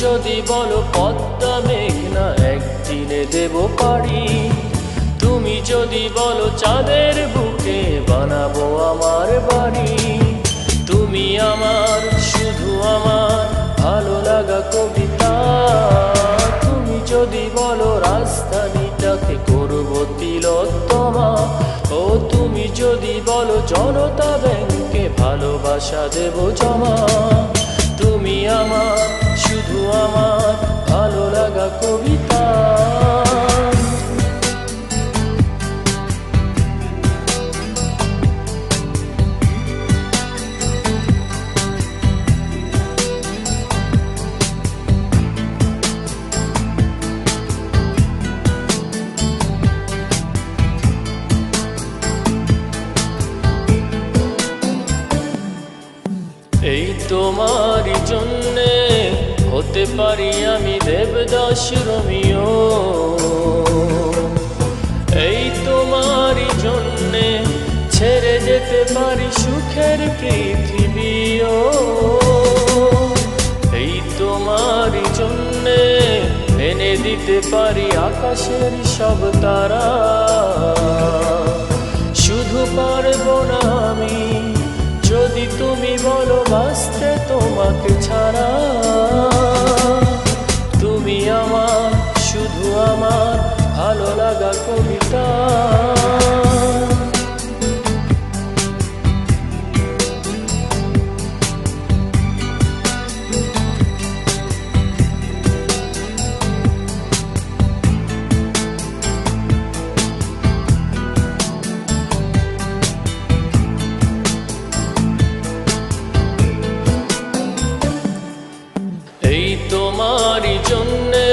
যদি বলো পদ্মা মেঘনা একদিনে দেব পারি, তুমি যদি বলো চাঁদের বুকে বানাবো আমার বাড়ি, তুমি আমার শুধু আমার ভালো লাগা কবিতা। তুমি যদি বলো রাজধানীটাকে করবো তিলোত্তমা, ও তুমি যদি বলো জনতা ব্যাংকে ভালোবাসা দেব জমা, তুমি আমার শুধু আমার ভালো লাগা কবিতা। এই তোমারই জন্যে হতে পারি আমি দেবদাস রোমিও, এই তোমারই জন্যে ছেড়ে যেতে পারি সুখের পৃথিবীও, এই তোমারই জন্যে এনে দিতে পারি আকাশের সব তারা। শুধু পারবো না আমি যদি তুমি বলো বাঁচতে তোমাকে ছাড়া, তুমি আমার শুধু আমার ভালো লাগা কবিতা। এই তোমারই জন্যে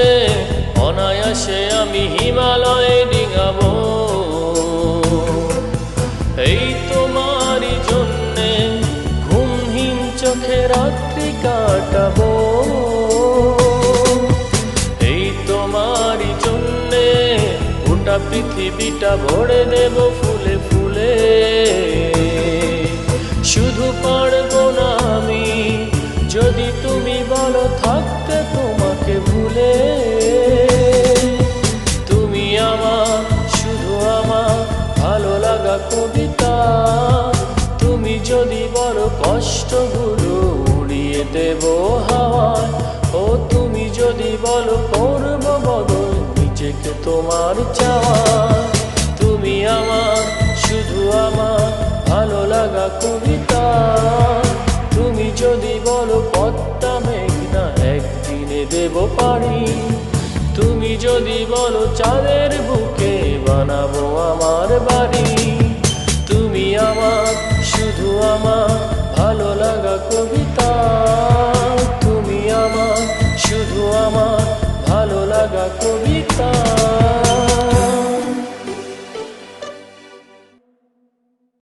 অনায়াসে আমি হিমালয়ে ডিঙাবো, এই তোমারই জন্যে ঘুমহীন চোখে রাত্রি কাটাবো, এই তোমারই জন্যে গোটা পৃথিবীটা ভরে দেব ফুলে ফুলে। শুধু পারবো না আমি যদি তুমি বলো থাকতে তোমাকে ভুলে, তুমি আমার শুধু আমার ভালো লাগা কবিতা। তুমি যদি বলো কষ্টগুলো উড়িয়ে দেব হাওয়ায়, ও তুমি যদি বলো করব বদল নিজেকে তোমার চাওয়ায়, তুমি আমার শুধু আমার ভালো লাগা কবিতা। তুমি যদি বলো পদ্মা মেঘনা একদিনে দেব পারি, তুমি যদি বলো চাঁদের বুকে বানাবো আমার বাড়ি, তুমি আমার শুধু আমার